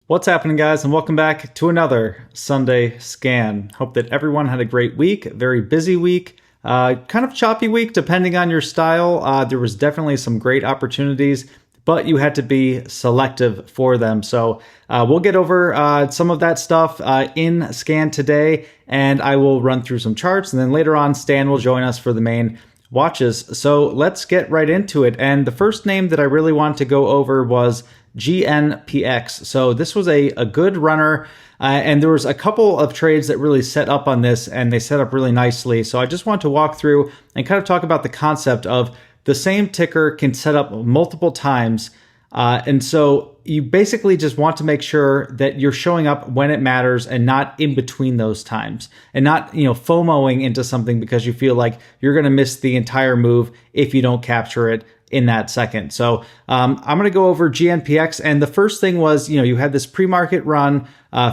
What's happening, guys, and welcome back to another Sunday scan. Hope that everyone had a great week, very busy week, kind of choppy week depending on your style. There was definitely some great opportunities, but you had to be selective for them. So we'll get over some of that stuff in scan today, and I will run through some charts, and then later on Stan will join us for the main watches. So let's get right into it. And the first name that I really want to go over was GNPX. So this was a good runner, and there was a couple of trades that really set up on this, and they set up really nicely. So I just want to walk through and kind of talk about the concept of the same ticker can set up multiple times. And so you basically just want to make sure that you're showing up when it matters and not in between those times, and not, FOMOing into something because you feel like you're going to miss the entire move if you don't capture it in that second. So I'm going to go over GNPX. And the first thing was, you had this pre-market run,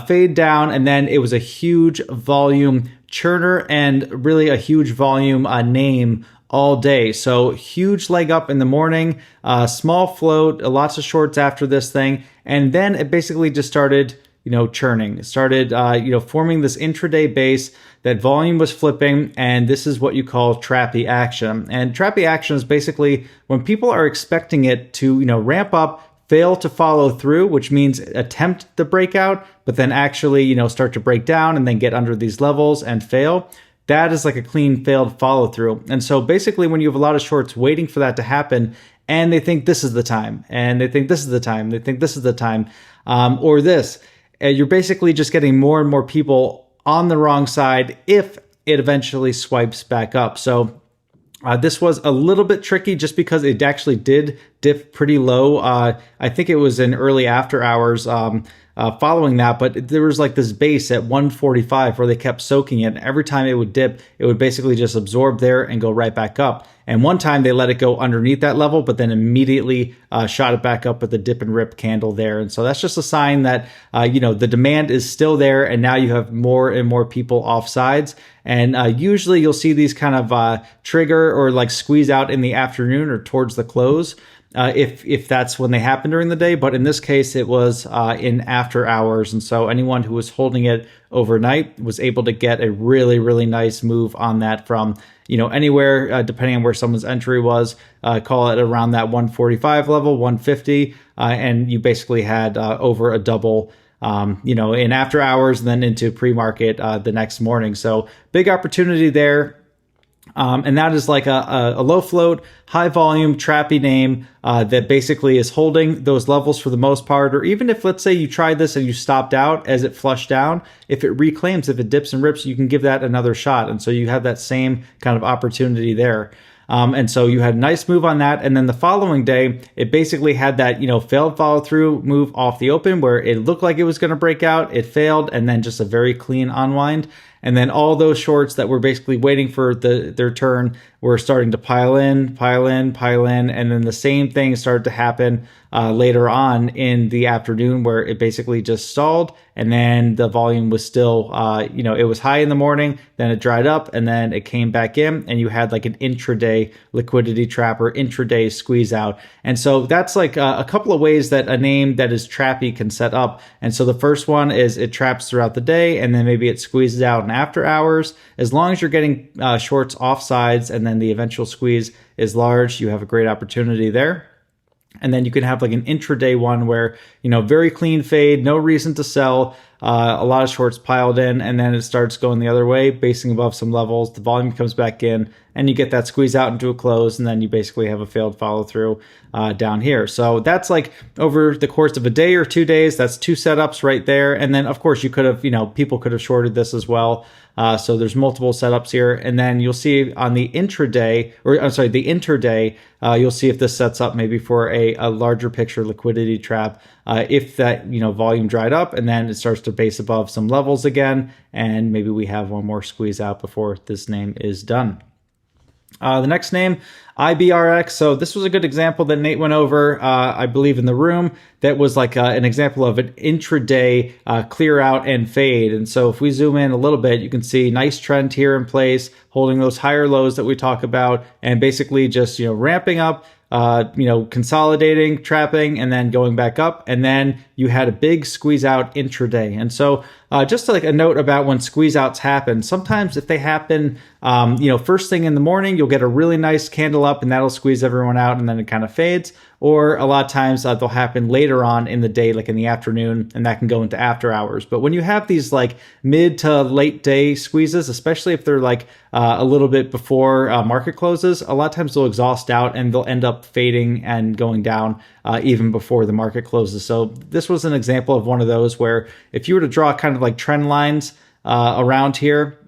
fade down, and then it was a huge volume churner and really a huge volume name all day. So huge leg up in the morning, small float, lots of shorts after this thing. And then it basically just started, churning. It started, forming this intraday base. That volume was flipping, and this is what you call trappy action. And trappy action is basically when people are expecting it to, ramp up, fail to follow through, which means attempt the breakout, but then actually, start to break down and then get under these levels and fail. That is like a clean failed follow through. And so basically when you have a lot of shorts waiting for that to happen, and they think this is the time, and they think this is the time, they think this is the time, or this, you're basically just getting more and more people on the wrong side if it eventually swipes back up. So this was a little bit tricky just because it actually did dip pretty low. I think it was in early after hours following that, but there was like this base at 145 where they kept soaking it. And every time it would dip, it would basically just absorb there and go right back up. And one time they let it go underneath that level, but then immediately shot it back up with the dip and rip candle there. And so that's just a sign that, the demand is still there, and now you have more and more people off sides. And usually you'll see these kind of trigger or like squeeze out in the afternoon or towards the close. If that's when they happen during the day. But in this case, it was in after hours. And so anyone who was holding it overnight was able to get a really, really nice move on that from, anywhere, depending on where someone's entry was, call it around that 145 level, 150. And you basically had over a double, in after hours and then into pre-market the next morning. So big opportunity there. And that is like a low float, high volume, trappy name that basically is holding those levels for the most part. Or even if, let's say, you tried this and you stopped out as it flushed down, if it reclaims, if it dips and rips, you can give that another shot. And so you have that same kind of opportunity there. And so you had a nice move on that. And then the following day, it basically had that, failed follow through move off the open where it looked like it was going to break out. It failed, and then just a very clean unwind. And then all those shorts that were basically waiting for their turn were starting to pile in. And then the same thing started to happen later on in the afternoon where it basically just stalled. And then the volume was still, it was high in the morning, then it dried up, and then it came back in, and you had like an intraday liquidity trap or intraday squeeze out. And so that's like a couple of ways that a name that is trappy can set up. And so the first one is it traps throughout the day, and then maybe it squeezes out in after hours. As long as you're getting shorts off sides and then the eventual squeeze is large, you have a great opportunity there. And then you can have like an intraday one where, very clean fade, no reason to sell, a lot of shorts piled in, and then it starts going the other way, basing above some levels, the volume comes back in, and you get that squeeze out into a close, and then you basically have a failed follow through down here. So that's like over the course of a day or 2 days, that's two setups right there. And then of course you could have, people could have shorted this as well. So there's multiple setups here. And then you'll see on the intraday, the interday, you'll see if this sets up maybe for a larger picture liquidity trap. If that, volume dried up and then it starts to base above some levels again, and maybe we have one more squeeze out before this name is done. The next name, IBRX. So this was a good example that Nate went over, I believe, in the room. That was like an example of an intraday clear out and fade. And so if we zoom in a little bit, you can see nice trend here in place, holding those higher lows that we talk about, and basically just ramping up, consolidating, trapping, and then going back up. And then you had a big squeeze out intraday. And so just like a note about when squeeze outs happen, sometimes if they happen, first thing in the morning, you'll get a really nice candle up and that'll squeeze everyone out and then it kind of fades. Or a lot of times they'll happen later on in the day, like in the afternoon, and that can go into after hours. But when you have these like mid to late day squeezes, especially if they're like a little bit before market closes, a lot of times they'll exhaust out and they'll end up fading and going down even before the market closes. So this was an example of one of those where if you were to draw kind of like trend lines around here,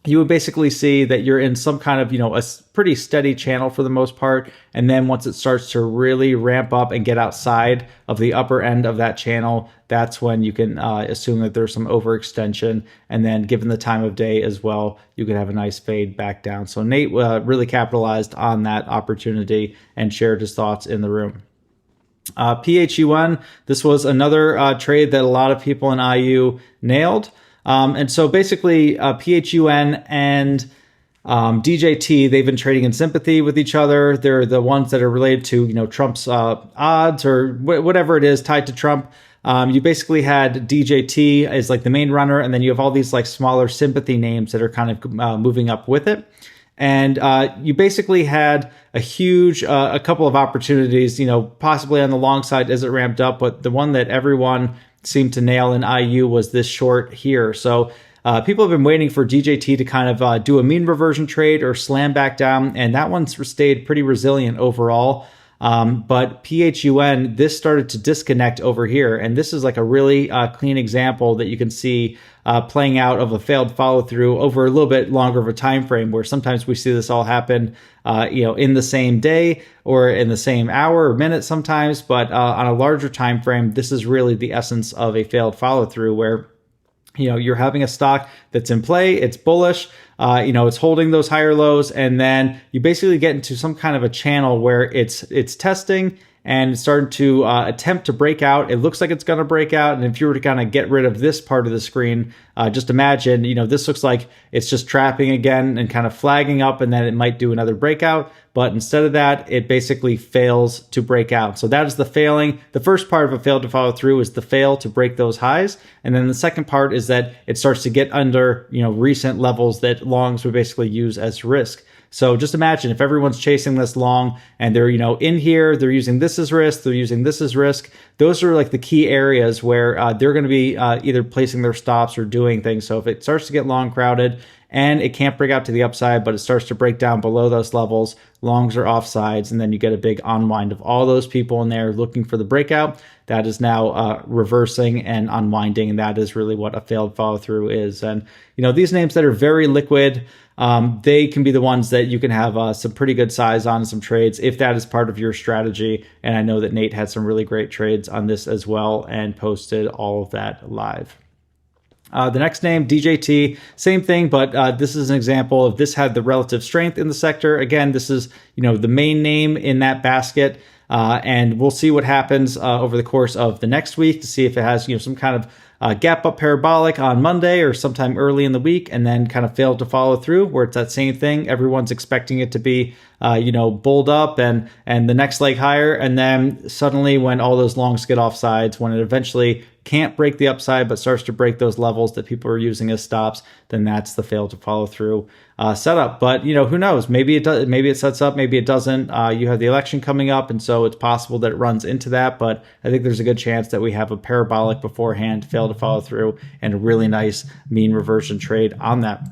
you would basically see that you're in some kind of, a pretty steady channel for the most part. And then once it starts to really ramp up and get outside of the upper end of that channel, that's when you can assume that there's some overextension. And then given the time of day as well, you could have a nice fade back down. So Nate really capitalized on that opportunity and shared his thoughts in the room. PHUN, this was another trade that a lot of people in IU nailed. And so basically PHUN and DJT, they've been trading in sympathy with each other. They're the ones that are related to, Trump's odds or whatever it is tied to Trump. You basically had DJT as like the main runner, and then you have all these like smaller sympathy names that are kind of moving up with it. And you basically had a couple of opportunities, possibly on the long side as it ramped up, but the one that everyone seemed to nail in IU was this short here. So people have been waiting for DJT to kind of do a mean reversion trade or slam back down, and that one's stayed pretty resilient overall. But PHUN, this started to disconnect over here, and this is like a really clean example that you can see playing out of a failed follow through over a little bit longer of a time frame, where sometimes we see this all happen in the same day or in the same hour or minute sometimes, but on a larger time frame, this is really the essence of a failed follow through, where you're having a stock that's in play, it's bullish, it's holding those higher lows, and then you basically get into some kind of a channel where it's testing and starting to attempt to break out. It looks like it's going to break out. And if you were to kind of get rid of this part of the screen, just imagine, this looks like it's just trapping again and kind of flagging up, and then it might do another breakout. But instead of that, it basically fails to break out. So that is the failing. The first part of a fail to follow through is the fail to break those highs. And then the second part is that it starts to get under, recent levels that longs would basically use as risk. So just imagine if everyone's chasing this long and they're, in here, they're using this as risk, they're using this as risk. Those are like the key areas where they're going to be either placing their stops or doing things. So if it starts to get long crowded and it can't break out to the upside, but it starts to break down below those levels, longs are offsides, and then you get a big unwind of all those people in there looking for the breakout. That is now reversing and unwinding, and that is really what a failed follow through is. And these names that are very liquid, they can be the ones that you can have some pretty good size on some trades if that is part of your strategy. And I know that Nate had some really great trades on this as well and posted all of that live. The next name, DJT, same thing, but this is an example of this had the relative strength in the sector. Again, this is, the main name in that basket. And we'll see what happens over the course of the next week to see if it has, some kind of gap up parabolic on Monday or sometime early in the week, and then kind of failed to follow through, where it's that same thing. Everyone's expecting it to be, bulled up and the next leg higher. And then suddenly when all those longs get off sides, when it eventually can't break the upside but starts to break those levels that people are using as stops, then that's the fail to follow through setup. But who knows, maybe it does, maybe it sets up, maybe it doesn't. You have the election coming up, and so it's possible that it runs into that, but I think there's a good chance that we have a parabolic beforehand, fail to follow through, and a really nice mean reversion trade on that.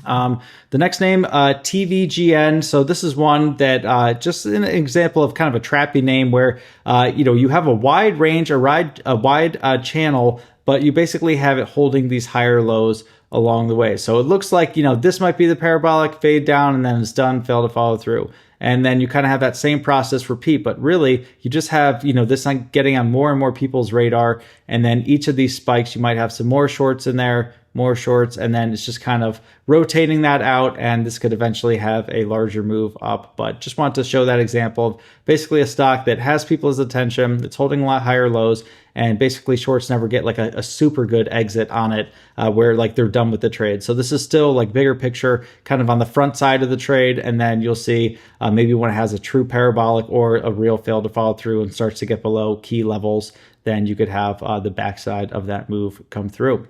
The next name, TVGN. So this is one that just an example of kind of a trappy name where, you have a wide range, a wide channel, but you basically have it holding these higher lows along the way. So it looks like, this might be the parabolic, fade down, and then it's done, fail to follow through. And then you kind of have that same process repeat, but really you just have, this getting on more and more people's radar. And then each of these spikes, you might have some more shorts in there, more shorts, and then it's just kind of rotating that out, and this could eventually have a larger move up. But just want to show that example of basically a stock that has people's attention, it's holding a lot higher lows, and basically shorts never get like a super good exit on it where like they're done with the trade. So this is still like bigger picture kind of on the front side of the trade, and then you'll see maybe when it has a true parabolic or a real fail to follow through and starts to get below key levels, then you could have the backside of that move come through.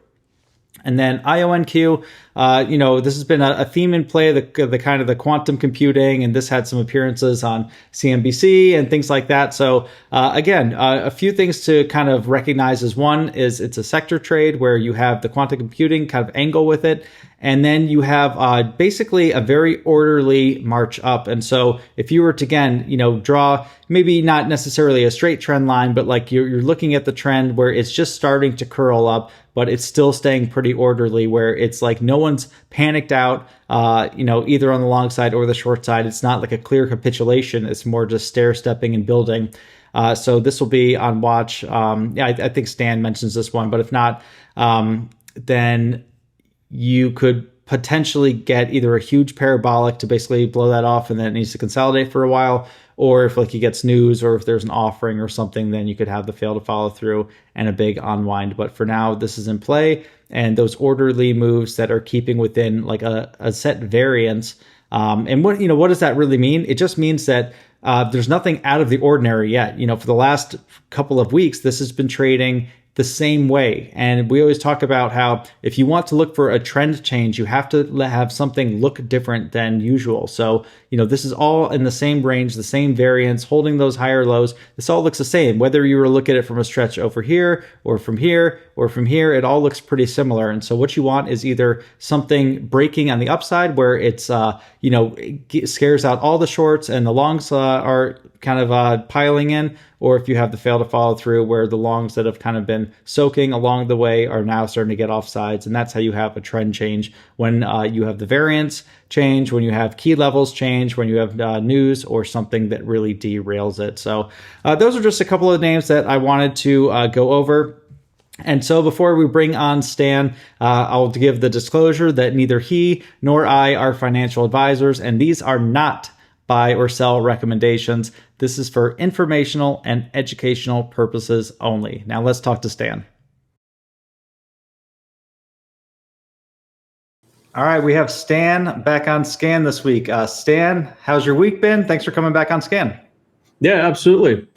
And then IONQ, this has been a theme in play, the kind of the quantum computing, and this had some appearances on CNBC and things like that. So again, a few things to kind of recognize is one is it's a sector trade where you have the quantum computing kind of angle with it. And then you have basically a very orderly march up. And so if you were to, again, draw maybe not necessarily a straight trend line, but like you're looking at the trend where it's just starting to curl up, but it's still staying pretty orderly, where it's like no one's panicked out, either on the long side or the short side. It's not like a clear capitulation. It's more just stair stepping and building. So this will be on watch. I think Stan mentions this one, but if not, then you could potentially get either a huge parabolic to basically blow that off and then it needs to consolidate for a while, or if like he gets news or if there's an offering or something, then you could have the fail to follow through and a big unwind. But for now, this is in play, and those orderly moves that are keeping within like a set variance. And what does that really mean? It just means that there's nothing out of the ordinary yet. For the last couple of weeks, this has been trading the same way. And we always talk about how if you want to look for a trend change, you have to have something look different than usual. So, this is all in the same range, the same variance, holding those higher lows. This all looks the same. Whether you were looking at it from a stretch over here or from here or from here, it all looks pretty similar. And so what you want is either something breaking on the upside where it's, it scares out all the shorts and the longs are kind of piling in, or if you have the fail to follow through where the longs that have kind of been soaking along the way are now starting to get off sides. And that's how you have a trend change, when you have the variance change, when you have key levels change, when you have news or something that really derails it. So those are just a couple of names that I wanted to go over. And so before we bring on Stan, I'll give the disclosure that neither he nor I are financial advisors, and these are not buy or sell recommendations. This is for informational and educational purposes only. Now let's talk to Stan. All right, we have Stan back on Scan this week. Stan, how's your week been? Thanks for coming back on Scan. Yeah, absolutely.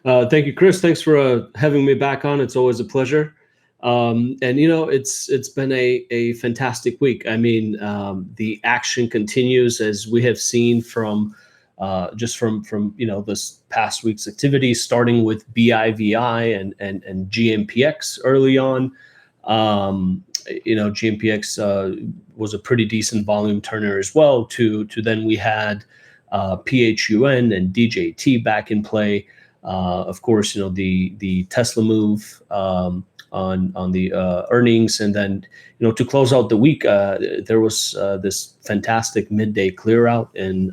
Thank you, Chris. Thanks for having me back on. It's always a pleasure. And it's been a fantastic week. I mean, the action continues as we have seen from this past week's activities, starting with BIVI and GMPX early on. GMPX was a pretty decent volume turner as well. To then we had PHUN and DJT back in play. Of course, the Tesla move on the earnings, and then to close out the week, there was this fantastic midday clear out in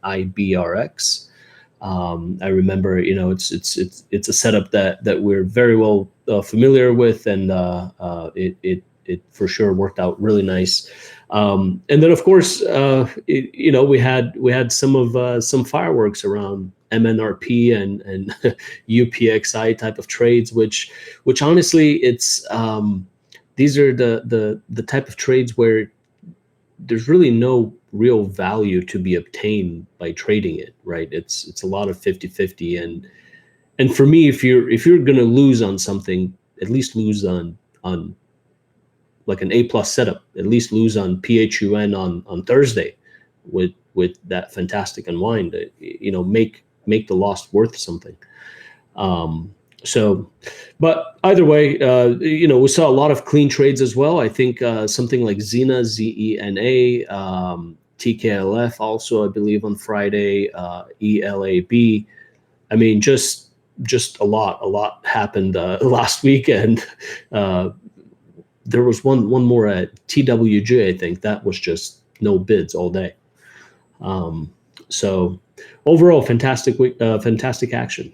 IBRX. I remember, it's a setup that we're very well familiar with, and it for sure worked out really nice. And then of course, we had some fireworks around MNRP and UPXI type of trades, which honestly, it's these are the type of trades where there's really no real value to be obtained by trading it, right? It's a lot of 50-50, and for me, if you're gonna lose on something, at least lose on like an A+ setup, at least lose on PHUN on Thursday with that fantastic unwind. Make the loss worth something. But either way, we saw a lot of clean trades as well. I think something like Zena, ZENA, TKLF also, I believe, on Friday, ELAB. I mean, just a lot happened last week, and there was one more at TWJ. I think that was just no bids all day. So overall, fantastic week, fantastic action.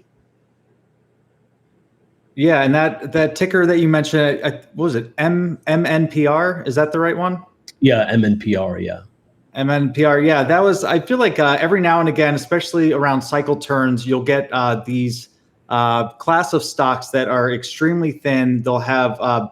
Yeah, and that ticker that you mentioned, what was it? MNPR? Is that the right one? Yeah, MNPR. Yeah. MNPR, yeah, that was. I feel like every now and again, especially around cycle turns, you'll get these class of stocks that are extremely thin. They'll have a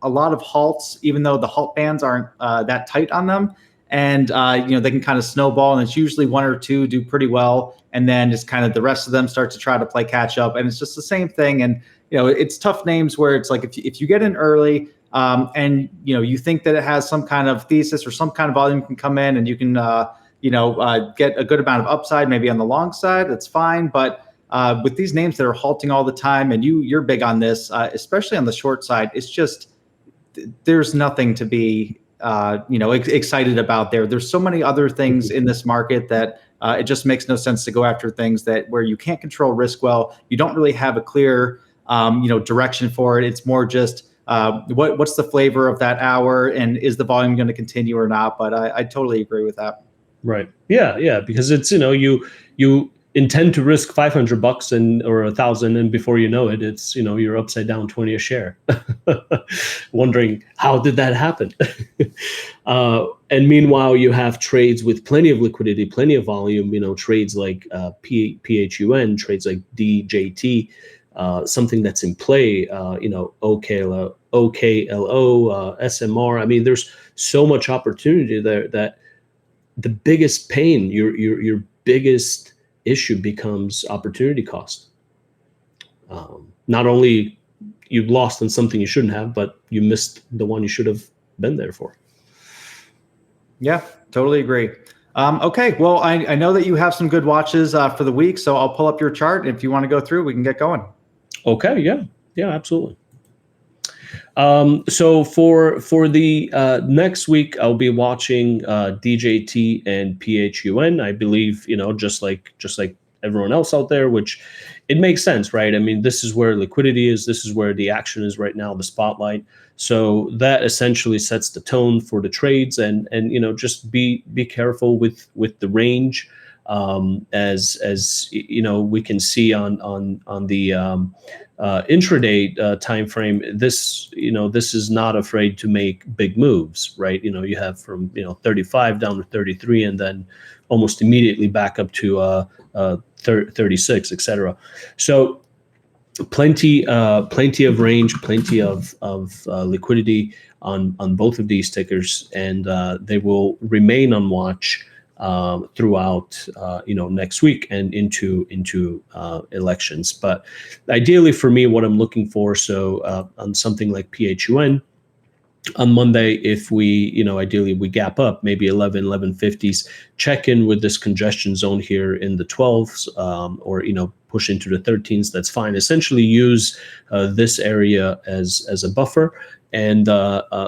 lot of halts, even though the halt bands aren't that tight on them, and they can kind of snowball. And it's usually one or two do pretty well, and then just kind of the rest of them start to try to play catch up, and it's just the same thing. And it's tough names where it's like if you get in early, and you think that it has some kind of thesis or some kind of volume can come in, and you can get a good amount of upside, maybe on the long side. That's fine, but with these names that are halting all the time, and you're big on this, especially on the short side, it's just there's nothing to be excited about there. There's so many other things in this market that it just makes no sense to go after things that where you can't control risk well. You don't really have a clear direction for it. It's more just what's the flavor of that hour, and is the volume going to continue or not? But I totally agree with that. Right. Yeah. Yeah. Because it's you intend to risk $500 and or 1,000, and before you know it, it's you're upside down 20 a share, wondering how did that happen. And meanwhile, you have trades with plenty of liquidity, plenty of volume. Trades like PHUN, trades like DJT. Something that's in play, OKLO, SMR. I mean, there's so much opportunity there that the biggest pain, your biggest issue becomes opportunity cost. Not only you lost on something you shouldn't have, but you missed the one you should have been there for. Yeah, totally agree. Okay, well, I know that you have some good watches for the week, so I'll pull up your chart. If you want to go through, we can get going. Okay, yeah, absolutely. So for the next week, I'll be watching DJT and PHUN. I believe just like everyone else out there, which it makes sense, right? I mean, this is where liquidity is. This is where the action is right now, the spotlight. So that essentially sets the tone for the trades, and just be careful with the range. As we can see on the intraday time frame, this is not afraid to make big moves, right? You have from 35 down to 33, and then almost immediately back up to 36, etc. So plenty of range, plenty of liquidity on both of these tickers, and they will remain on watch throughout next week and into elections. But ideally for me, what I'm looking for, so on something like PHUN, on Monday, if we, ideally we gap up, maybe 1150s, check in with this congestion zone here in the 12s, or, push into the 13s, that's fine. Essentially use this area as a buffer, and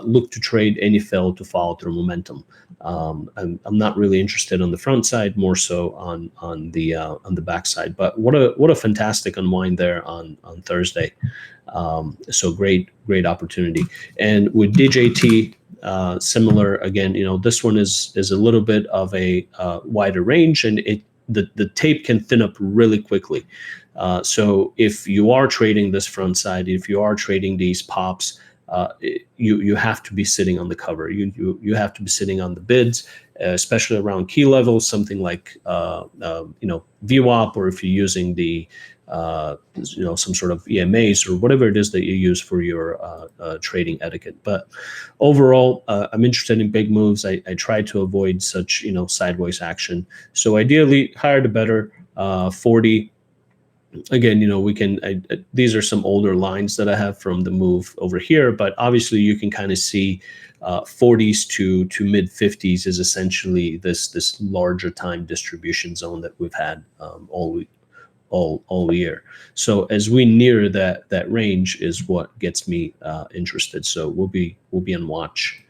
look to trade any fill to follow through momentum. I'm not really interested on the front side, more so on the back side. But what a fantastic unwind there on Thursday. So great opportunity. And with DJT, similar again. This one is a little bit of a wider range, and the tape can thin up really quickly. So if you are trading this front side, if you are trading these pops, you have to be sitting on the cover. You have to be sitting on the bids, especially around key levels, something like VWAP, or if you're using the some sort of EMAs or whatever it is that you use for your trading etiquette. But overall, I'm interested in big moves. I try to avoid such sideways action. So ideally, higher the better. 40. Again, we can, these are some older lines that I have from the move over here, but obviously you can kind of see 40s to mid 50s is essentially this larger time distribution zone that we've had all year. So as we near that range is what gets me interested. So we'll be on watch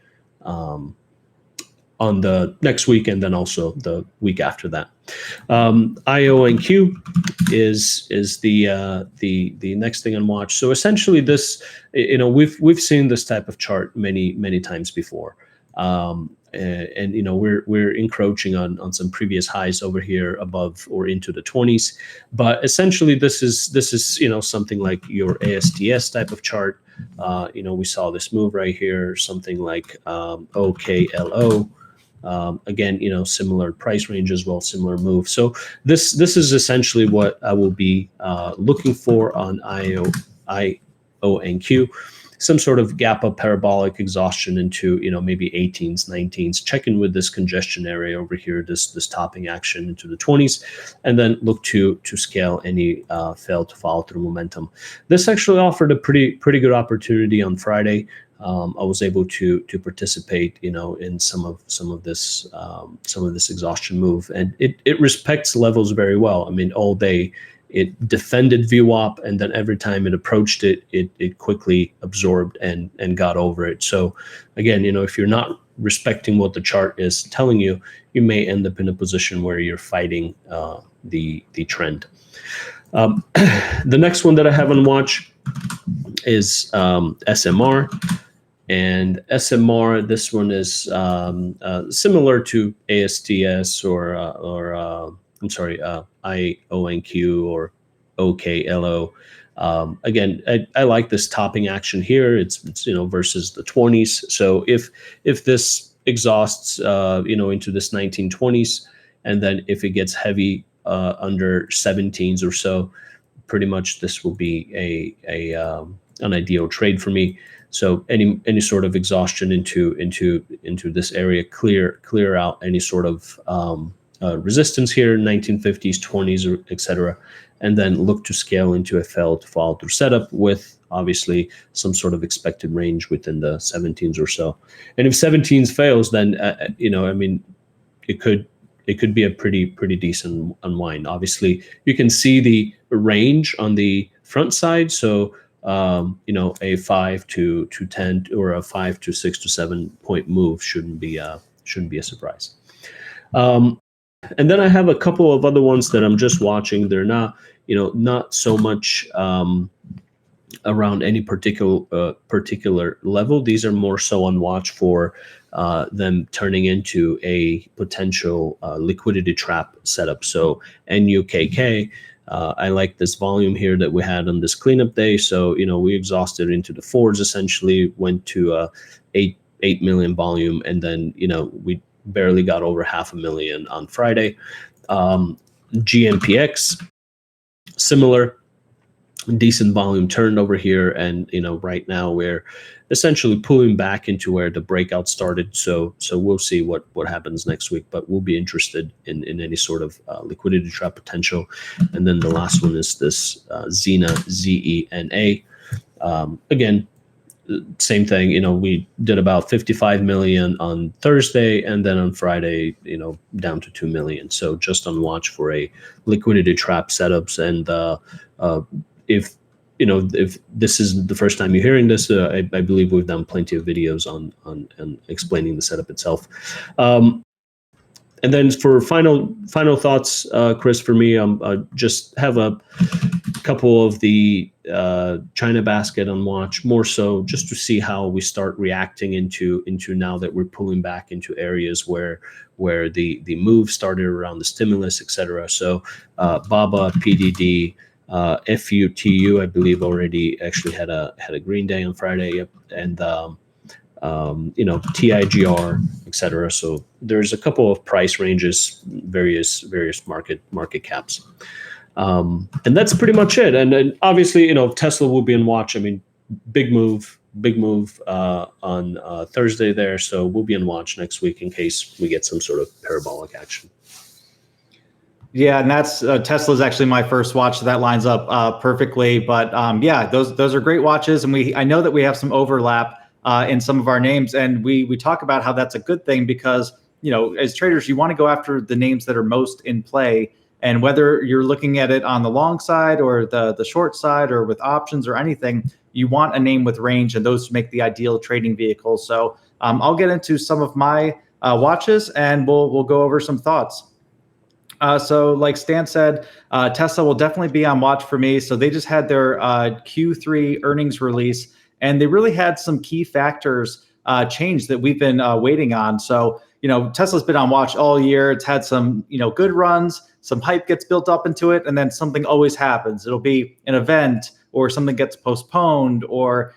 on the next week, and then also the week after that. IONQ is the next thing on watch. So essentially, this we've seen this type of chart many times before. and we're encroaching on some previous highs over here above or into the 20s. But essentially, this is something like your ASTS type of chart. We saw this move right here, something like OKLO. Again, similar price range as well, similar move. So this is essentially what I will be looking for on IONQ. Some sort of gap up parabolic exhaustion into maybe 18s, 19s, check in with this congestion area over here, this topping action into the 20s, and then look to scale any fail to follow through momentum. This actually offered a pretty good opportunity on Friday. I was able to participate, in some of this exhaustion move, and it respects levels very well. I mean, all day it defended VWAP, and then every time it approached it, it quickly absorbed and got over it. So again, if you're not respecting what the chart is telling you, you may end up in a position where you're fighting the trend. The next one that I have on watch is SMR. And SMR, this one is similar to ASTS or IONQ or OKLO. Again, I like this topping action here. It's versus the 20s. So if this exhausts into this 1920s, and then if it gets heavy under 17s or so, pretty much this will be an ideal trade for me. So any sort of exhaustion into this area, clear out any sort of resistance here, 1950s, 20s, etc., and then look to scale into a fail to follow through setup with obviously some sort of expected range within the 17s or so. And if 17s fails, then it could be a pretty decent unwind. Obviously, you can see the range on the front side, so a 5 to 10 or a 5 to 6 to 7 point move shouldn't be a surprise. And then I have a couple of other ones that I'm just watching. They're not so much around any particular level. These are more so on watch for them turning into a potential liquidity trap setup. So NUKK. I like this volume here that we had on this cleanup day. So, we exhausted into the fours, essentially went to 8 million volume. And then, we barely got over 500,000 on Friday. GMPX, similar, decent volume turned over here. And, right now we're essentially pulling back into where the breakout started. So we'll see what happens next week, but we'll be interested in any sort of liquidity trap potential. And then the last one is this Zena, ZENA. Again, same thing, we did about 55 million on Thursday, and then on Friday, down to 2 million. So just on watch for a liquidity trap setups. And if this is the first time you're hearing this, I believe we've done plenty of videos on explaining the setup itself. And then for final thoughts, Chris, for me, I just have a couple of the China basket on watch, more so just to see how we start reacting into now that we're pulling back into areas where the move started around the stimulus, etc. So BABA, PDD, FUTU, I believe already actually had a green day on Friday. Yep. And TIGR, etc. So there's a couple of price ranges, various market caps, and that's pretty much it. And then obviously, Tesla will be in watch. I mean, big move on Thursday there. So we'll be in watch next week in case we get some sort of parabolic action. Yeah, and that's Tesla's actually my first watch, so that lines up perfectly. But yeah, those are great watches, and I know that we have some overlap in some of our names, and we talk about how that's a good thing because as traders you want to go after the names that are most in play, and whether you're looking at it on the long side or the short side or with options or anything, you want a name with range, and those make the ideal trading vehicle. So I'll get into some of my watches, and we'll go over some thoughts. So like Stan said, Tesla will definitely be on watch for me. So they just had their Q3 earnings release, and they really had some key factors change that we've been waiting on. So, Tesla's been on watch all year. It's had some, good runs, some hype gets built up into it, and then something always happens. It'll be an event or something gets postponed or,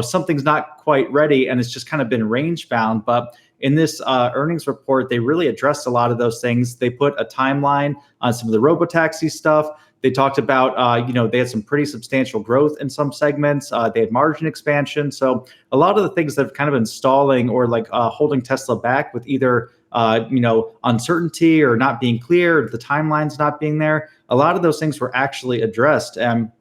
something's not quite ready and it's just kind of been range bound. But in this earnings report, they really addressed a lot of those things. They put a timeline on some of the robotaxi stuff. They talked about, they had some pretty substantial growth in some segments. They had margin expansion. So a lot of the things that have kind of been stalling or like holding Tesla back with either, uncertainty or not being clear, the timelines not being there, a lot of those things were actually addressed. And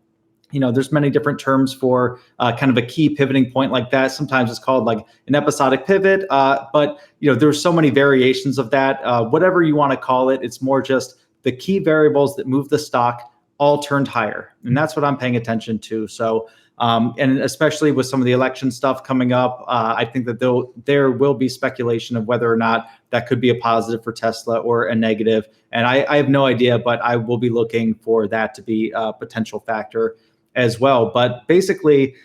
there's many different terms for kind of a key pivoting point like that. Sometimes it's called like an episodic pivot, but there's so many variations of that. Whatever you want to call it, it's more just the key variables that move the stock all turned higher, and that's what I'm paying attention to. So, and especially with some of the election stuff coming up, I think that there will be speculation of whether or not that could be a positive for Tesla or a negative. And I have no idea, but I will be looking for that to be a potential factor as well. But basically,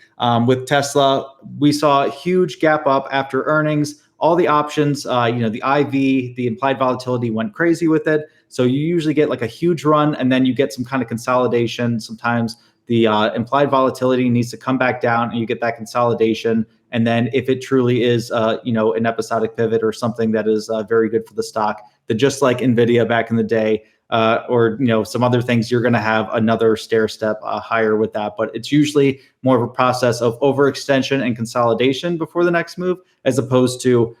with Tesla, we saw a huge gap up after earnings. All the options, the IV, the implied volatility went crazy with it. So you usually get like a huge run and then you get some kind of consolidation. Sometimes the implied volatility needs to come back down and you get that consolidation. And then if it truly is, an episodic pivot or something that is very good for the stock, that just like NVIDIA back in the day, or some other things, you're going to have another stair step higher with that. But it's usually more of a process of overextension and consolidation before the next move, as opposed to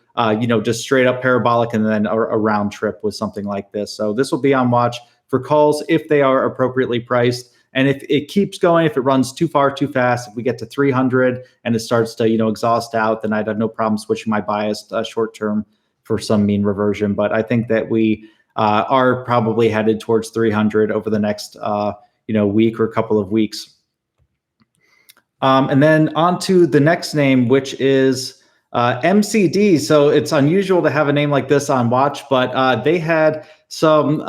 just straight up parabolic and then a round trip with something like this. So this will be on watch for calls if they are appropriately priced. And if it keeps going, if it runs too far too fast, if we get to 300 and it starts to exhaust out, then I'd have no problem switching my bias short term for some mean reversion. But I think that we are probably headed towards 300 over the next week or couple of weeks. And then on to the next name, which is MCD. So it's unusual to have a name like this on watch, but they had some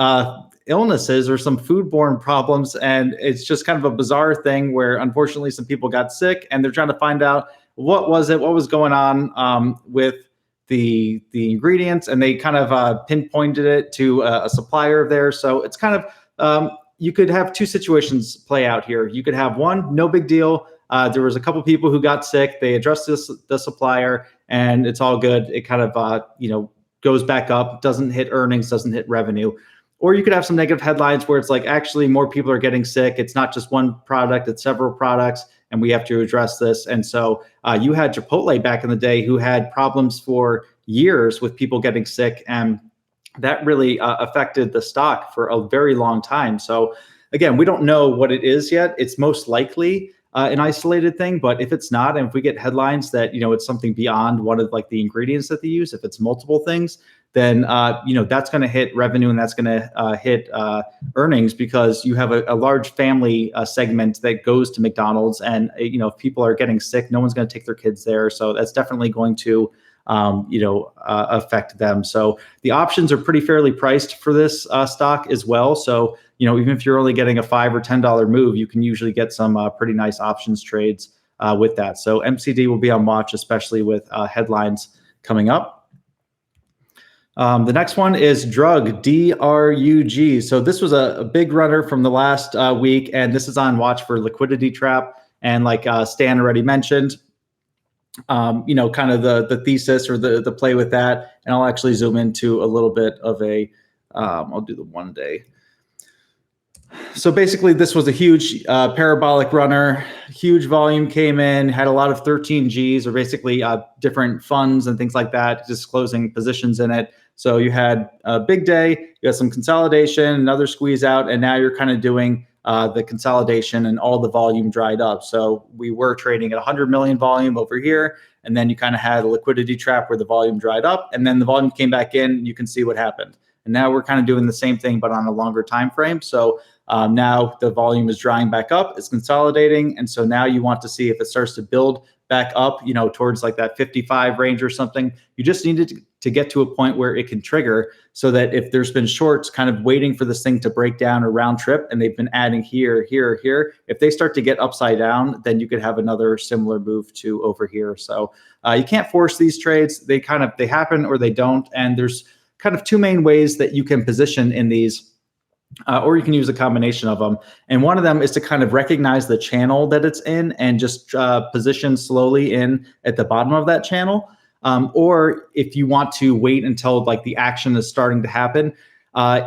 illnesses or some foodborne problems, and it's just kind of a bizarre thing where unfortunately some people got sick and they're trying to find out what was going on with the ingredients, and they kind of pinpointed it to a supplier of theirs. So it's kind of you could have two situations play out here. You could have one, no big deal. There was a couple people who got sick. They addressed the supplier, and it's all good. It kind of goes back up, doesn't hit earnings, doesn't hit revenue. Or you could have some negative headlines where it's like actually more people are getting sick. It's not just one product, it's several products, and we have to address this. And so you had Chipotle back in the day who had problems for years with people getting sick, and that really affected the stock for a very long time. So again, we don't know what it is yet. It's most likely an isolated thing, but if it's not, and if we get headlines that it's something beyond one of like the ingredients that they use, if it's multiple things, then that's going to hit revenue and that's going to hit earnings, because you have a large family segment that goes to McDonald's, and if people are getting sick, no one's going to take their kids there, so that's definitely going to affect them. So the options are pretty fairly priced for this stock as well. So even if you're only getting a $5 or $10 move, you can usually get some pretty nice options trades with that. So MCD will be on watch, especially with headlines coming up. The next one is Drug, DRUG. So this was a big runner from the last week, and this is on watch for liquidity trap. And like Stan already mentioned, kind of the thesis or the play with that. And I'll actually zoom into a little bit of I'll do the 1 day. So basically, this was a huge parabolic runner. Huge volume came in, had a lot of 13Gs, or basically different funds and things like that, just closing positions in it. So you had a big day, you had some consolidation, another squeeze out, and now you're kind of doing the consolidation and all the volume dried up. So we were trading at 100 million volume over here, and then you kind of had a liquidity trap where the volume dried up, and then the volume came back in, and you can see what happened. And now we're kind of doing the same thing, but on a longer time frame. So now the volume is drying back up, it's consolidating, and so now you want to see if it starts to build back up, towards like that 55 range or something. You just need it to get to a point where it can trigger, so that if there's been shorts kind of waiting for this thing to break down or round trip, and they've been adding here, here, here, if they start to get upside down, then you could have another similar move to over here. So you can't force these trades. They happen or they don't. And there's kind of two main ways that you can position in these. Or you can use a combination of them. And one of them is to kind of recognize the channel that it's in and just position slowly in at the bottom of that channel. Or if you want to wait until like the action is starting to happen,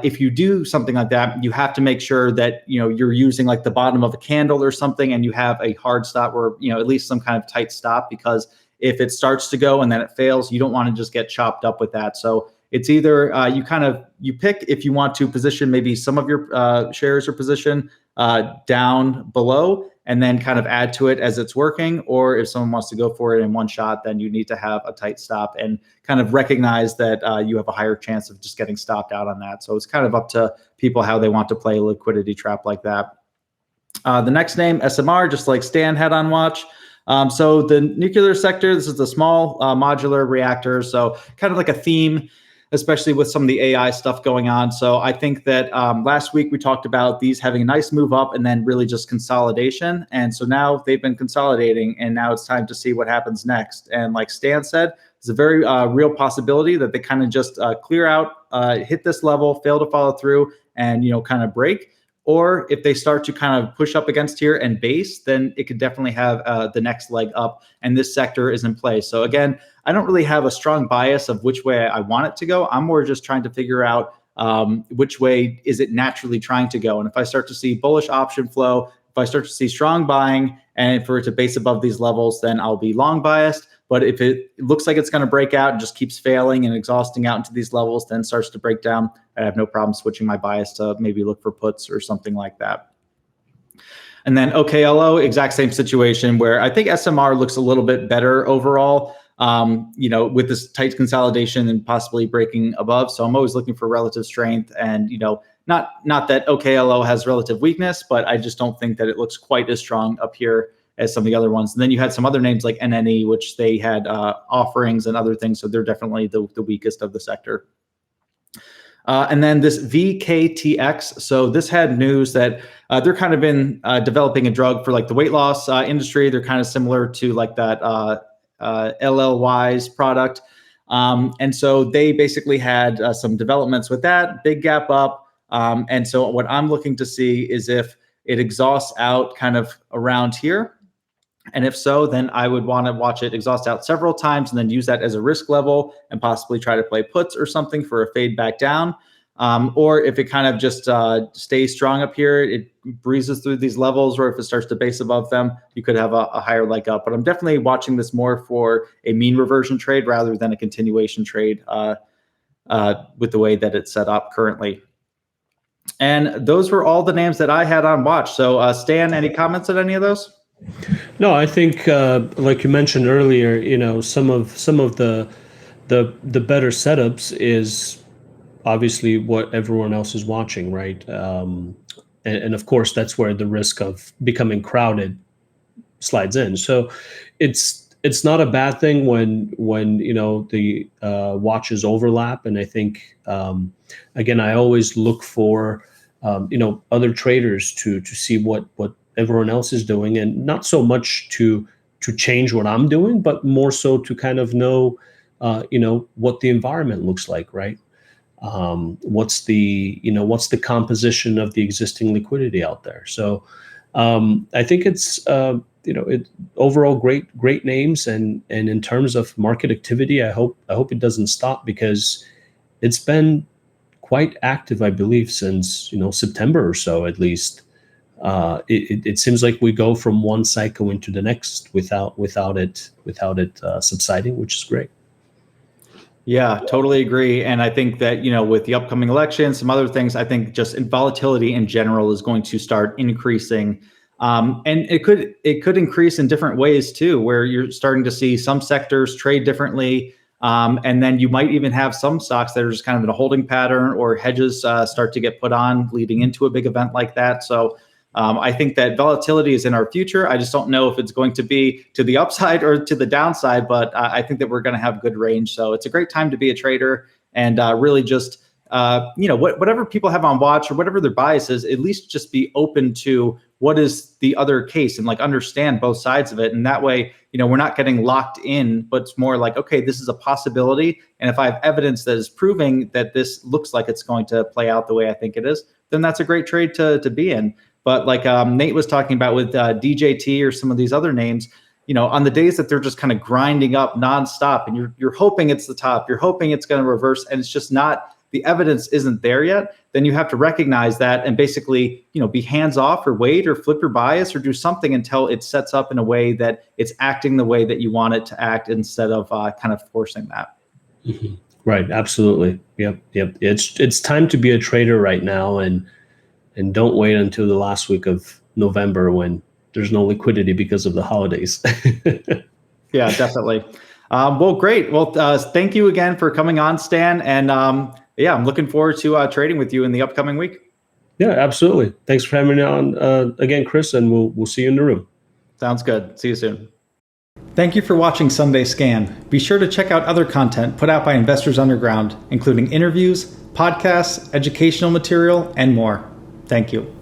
if you do something like that, you have to make sure that you're using like the bottom of a candle or something, and you have a hard stop, or at least some kind of tight stop, because if it starts to go and then it fails, you don't want to just get chopped up with that. So it's either you pick if you want to position maybe some of your shares or position down below and then kind of add to it as it's working, or if someone wants to go for it in one shot, then you need to have a tight stop and kind of recognize that you have a higher chance of just getting stopped out on that. So it's kind of up to people how they want to play a liquidity trap like that. The next name, SMR, just like Stan had on watch. So the nuclear sector, this is the small modular reactor. So kind of like a theme, especially with some of the AI stuff going on. So I think that last week we talked about these having a nice move up and then really just consolidation. And so now they've been consolidating, and now it's time to see what happens next. And like Stan said, it's a very real possibility that they kind of just clear out, hit this level, fail to follow through, and kind of break. Or if they start to kind of push up against here and base, then it could definitely have the next leg up, and this sector is in place. So again, I don't really have a strong bias of which way I want it to go. I'm more just trying to figure out which way is it naturally trying to go. And if I start to see bullish option flow, if I start to see strong buying, and for it to base above these levels, then I'll be long biased. But if it looks like it's going to break out and just keeps failing and exhausting out into these levels, then starts to break down, I have no problem switching my bias to maybe look for puts or something like that. And then OKLO, exact same situation, where I think SMR looks a little bit better overall, with this tight consolidation and possibly breaking above. So I'm always looking for relative strength, and not that OKLO has relative weakness, but I just don't think that it looks quite as strong up here as some of the other ones. And then you had some other names like NNE, which they had offerings and other things. So they're definitely the weakest of the sector. And then this VKTX. So this had news that they're kind of been developing a drug for like the weight loss industry. They're kind of similar to like that LLY's product. And so they basically had some developments with that, big gap up. And so what I'm looking to see is if it exhausts out kind of around here. And if so, then I would want to watch it exhaust out several times and then use that as a risk level and possibly try to play puts or something for a fade back down. Or if it kind of just stays strong up here, it breezes through these levels, or if it starts to base above them, you could have a higher leg up. But I'm definitely watching this more for a mean reversion trade rather than a continuation trade with the way that it's set up currently. And those were all the names that I had on watch. So Stan, any comments on any of those? No, I think like you mentioned earlier, some of the better setups is obviously what everyone else is watching, right? And of course, that's where the risk of becoming crowded slides in. So it's not a bad thing when the watches overlap. And I think again, I always look for other traders to see what everyone else is doing, and not so much to change what I'm doing, but more so to kind of know what the environment looks like, right? What's the composition of the existing liquidity out there? So I think it's overall great names, and in terms of market activity, I hope it doesn't stop, because it's been quite active, I believe, since September or so at least. It seems like we go from one cycle into the next without it subsiding, which is great. Yeah, totally agree. And I think that, with the upcoming election, some other things, I think just volatility in general is going to start increasing. And it could increase in different ways too, where you're starting to see some sectors trade differently. And then you might even have some stocks that are just kind of in a holding pattern, or hedges start to get put on leading into a big event like that. So I think that volatility is in our future. I just don't know if it's going to be to the upside or to the downside, but I think that we're going to have good range. So it's a great time to be a trader, and really just whatever people have on watch or whatever their bias is, at least just be open to what is the other case and like understand both sides of it. And that way, we're not getting locked in, but it's more like, okay, this is a possibility. And if I have evidence that is proving that this looks like it's going to play out the way I think it is, then that's a great trade to be in. But like Nate was talking about with DJT or some of these other names, on the days that they're just kind of grinding up nonstop and you're hoping it's the top, you're hoping it's going to reverse, and it's just not, the evidence isn't there yet, then you have to recognize that and basically, be hands off or wait or flip your bias or do something until it sets up in a way that it's acting the way that you want it to act instead of kind of forcing that. Mm-hmm. Right. Absolutely. Yep. It's time to be a trader right now, and don't wait until the last week of November when there's no liquidity because of the holidays. Yeah, definitely. Well, great. Well, thank you again for coming on, Stan. And I'm looking forward to trading with you in the upcoming week. Yeah, absolutely. Thanks for having me on again, Chris, and we'll see you in the room. Sounds good. See you soon. Thank you for watching Sunday Scan. Be sure to check out other content put out by Investors Underground, including interviews, podcasts, educational material, and more. Thank you.